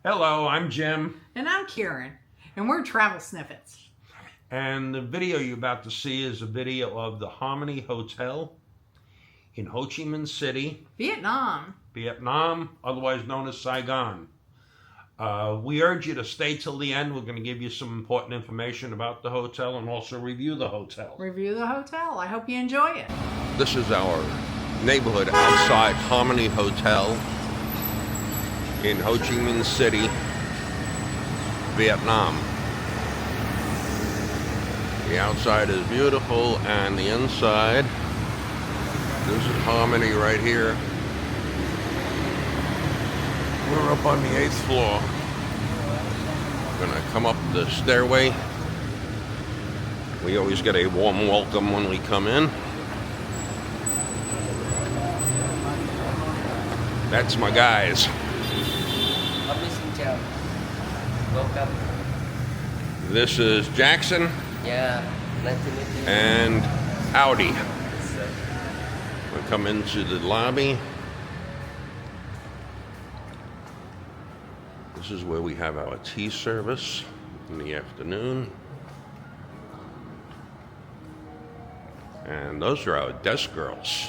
Hello, I'm Jim. And I'm Karen, and we're Travel Snippets. And the video you're about to see is a video of the Harmony Hotel in Ho Chi Minh City, Vietnam, otherwise known as Saigon. We urge you to stay till the end. We're going to give you some important information about the hotel and also review the hotel. I hope you enjoy it. This is our neighborhood outside Harmony Hotel in Ho Chi Minh City, Vietnam. The outside is beautiful and the inside, this is Harmony right here. We're up on the 8th floor. Gonna come up the stairway. We always get a warm welcome when we come in. That's my guys. Welcome. This is Jackson. Yeah, nice to meet you. And Audi. We'll come into the lobby. This is where we have our tea service in the afternoon. And those are our desk girls.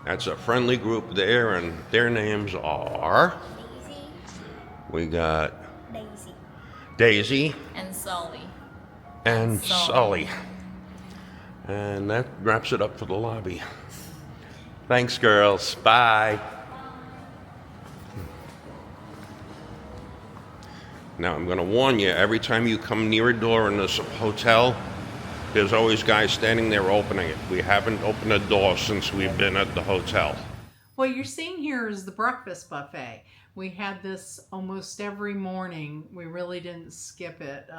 That's a friendly group there, and their names are... Daisy. We got Daisy. Daisy. And Sully. And Sully. And that wraps it up for the lobby. Thanks, girls. Bye. Now, I'm going to warn you, every time you come near a door in this hotel, there's always guys standing there opening it. We haven't opened a door since we've been at the hotel. What you're seeing here is the breakfast buffet. We had this almost every morning. We really didn't skip it.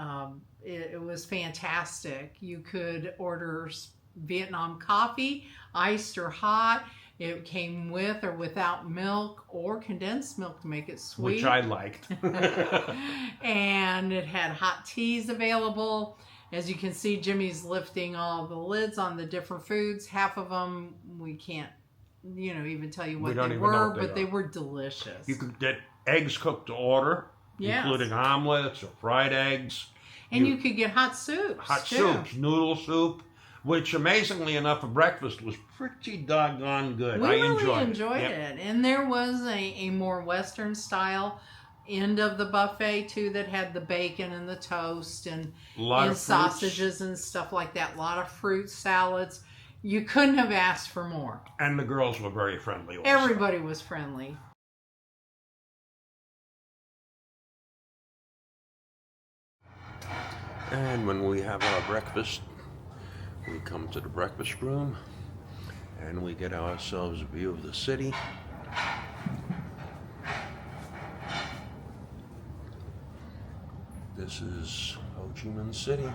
It was fantastic. You could order Vietnam coffee, iced or hot. It came with or without milk or condensed milk to make it sweet. Which I liked. And it had hot teas available. As you can see, Jimmy's lifting all the lids on the different foods. Half of them we can't, even tell you what they were, but they were delicious. You could get eggs cooked to order, including omelets or fried eggs. And you could get hot soups. Hot soups, noodle soup, which amazingly enough for breakfast was pretty doggone good. We really enjoyed it. And there was a more Western style end of the buffet too that had the bacon and the toast and sausages and stuff like that. A lot of fruit salads. You couldn't have asked for more. And the girls were very friendly also. Everybody was friendly. And when we have our breakfast, we come to the breakfast room and we get ourselves a view of the city. This is Ho Chi Minh City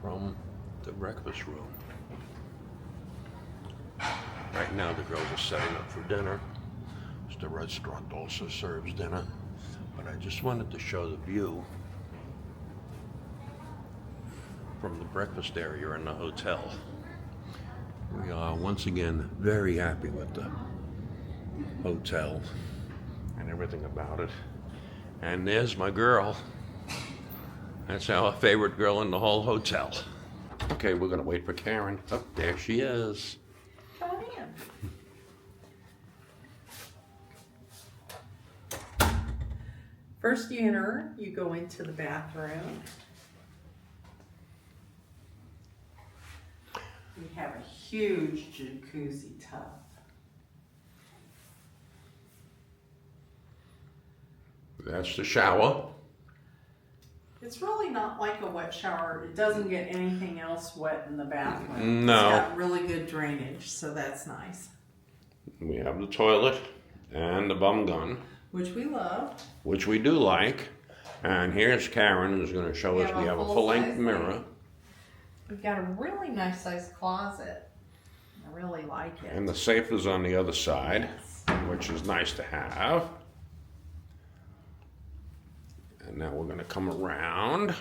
from the breakfast room. Right now the girls are setting up for dinner. The restaurant also serves dinner, but I just wanted to show the view from the breakfast area in the hotel. We are once again very happy with the hotel and everything about it. And there's my girl. That's our favorite girl in the whole hotel. Okay, we're gonna wait for Karen. Oh, there she is. Come in. First you enter, you go into the bathroom. We have a huge jacuzzi tub. That's the shower. It's really not like a wet shower. It doesn't get anything else wet in the bathroom. No. It's got really good drainage, so that's nice. We have the toilet and the bum gun. Which we love. Which we do like. And here's Karen who's going to show us we have a full-length mirror. We've got a really nice sized closet. I really like it. And the safe is on the other side, which is nice to have. And now we're going to come around.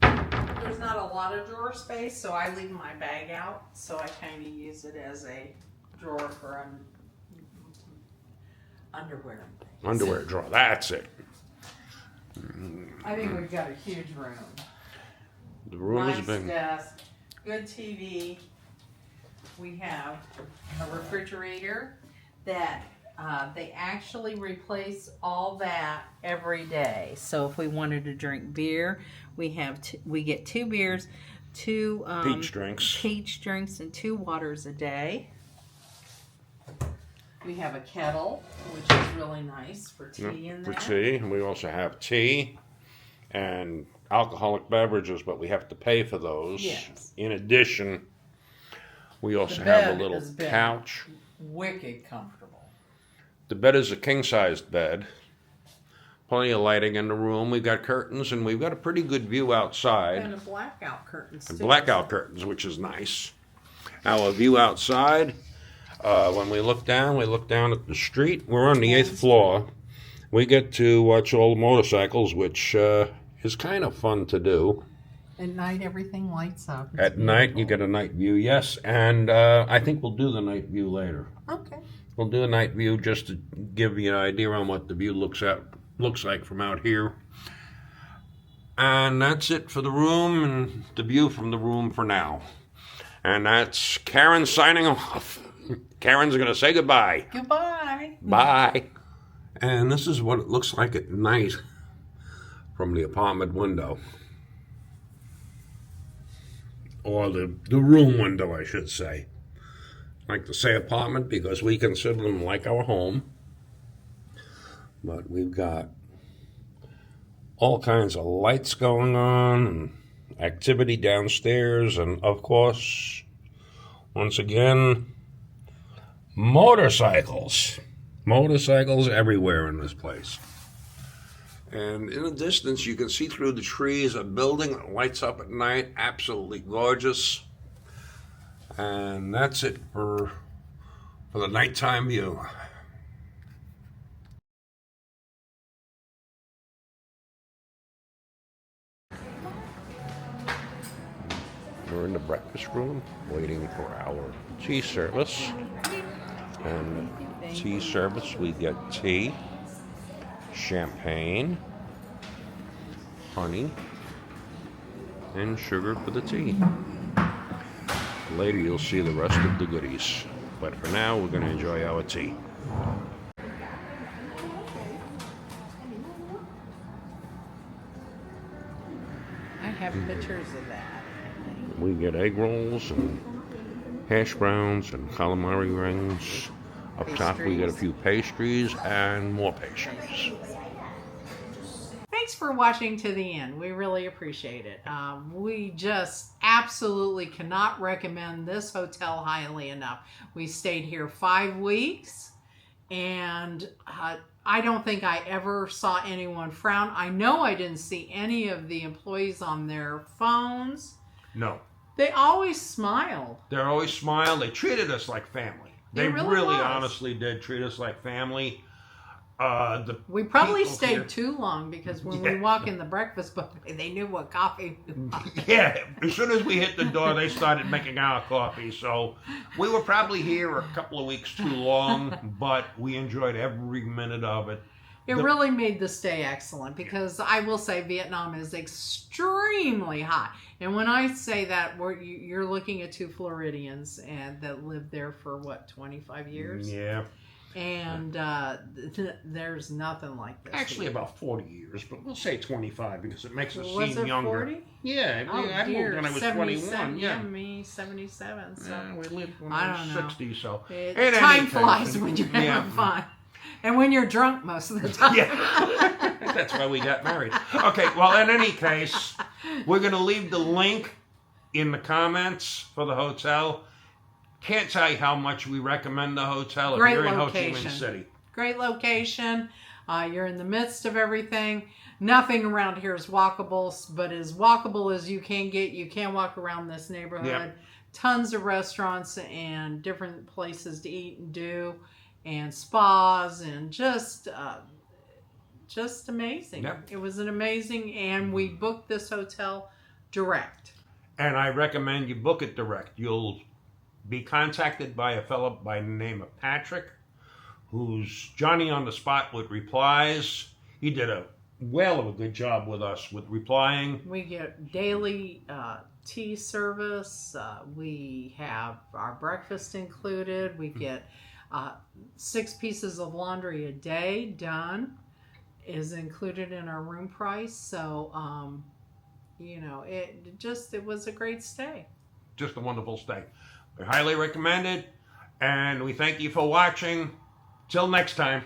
There's not a lot of drawer space, so I leave my bag out. So I kind of use it as a drawer for underwear and things. Underwear drawer. That's it. I think we've got a huge room. The room is Nice big. desk, good TV. We have a refrigerator that they actually replace all that every day. So if we wanted to drink beer, we get 2 beers, 2 peach drinks, and 2 waters a day. We have a kettle, which is really nice for tea in there. For tea. And we also have tea and alcoholic beverages, but we have to pay for those. Yes. In addition, we also The have a bed little has been couch. Wicked comfortable. The bed is a king-sized bed. Plenty of lighting in the room. We've got curtains, and we've got a pretty good view outside. And a blackout curtains, And too. blackout curtains, which is nice. Our view outside, when we look down at the street. We're on the 8th floor. We get to watch all the motorcycles, which is kind of fun to do. At night, everything lights up. It's At night, beautiful. you get a night view, yes. And I think we'll do the night view later. Okay. We'll do a night view just to give you an idea on what the view looks like from out here. And that's it for the room and the view from the room for now. And that's Karen signing off. Karen's going to say goodbye. Goodbye. Bye. And this is what it looks like at night from the apartment window. Or the room window, I should say. I like to say apartment because we consider them like our home. But we've got all kinds of lights going on and activity downstairs. And, of course, once again, motorcycles. Motorcycles everywhere in this place. And in the distance, you can see through the trees a building that lights up at night. Absolutely gorgeous. And that's it for the nighttime view. We're in the breakfast room waiting for our tea service. And tea service, we get tea, champagne, honey, and sugar for the tea. Later you'll see the rest of the goodies. But for now, we're going to enjoy our tea. I have pictures of that. We get egg rolls and hash browns and calamari rings. Up top we get a few pastries and more pastries. Thanks for watching to the end. We really appreciate it. We just absolutely cannot recommend this hotel highly enough. We stayed here 5 weeks, and I don't think I ever saw anyone frown. I know I didn't see any of the employees on their phones. No. They always smiled. They always smiled. They treated us like family. They really really was. honestly did treat us like family. We probably people stayed here- too long because when we walk in the breakfast buffet, they knew what coffee we wanted. Yeah, as soon as we hit the door, they started making our coffee. So we were probably here a couple of weeks too long, but we enjoyed every minute of it. It really made the stay excellent because I will say Vietnam is extremely hot. And when I say that, you're looking at 2 Floridians and that lived there for, 25 years? Yeah. And there's nothing like this. Actually, here. about 40 years, but we'll say 25 because it makes us Was seem it younger. 40? Yeah, Oh, I moved when I was 77, 21. Yeah, me 77. So we lived when I I was don't know. 60. So time flies when you're having fun, and when you're drunk most of the time. Yeah, that's why we got married. Okay, well, in any case, we're going to leave the link in the comments for the hotel. Can't tell you how much we recommend the hotel if Great you're in location. Ho Chi Minh City. Great location. You're in the midst of everything. Nothing around here is walkable, but as walkable as you can get. You can walk around this neighborhood. Yep. Tons of restaurants and different places to eat and do, and spas, and just amazing. Yep. It was an amazing, and we booked this hotel direct. And I recommend you book it direct. You'll be contacted by a fellow by the name of Patrick, who's Johnny on the spot with replies. He did a well of a good job with us with replying. We get daily tea service. We have our breakfast included. We get 6 pieces of laundry a day done is included in our room price. So, it was a great stay. Just a wonderful stay. We highly recommend it, and we thank you for watching. Till next time.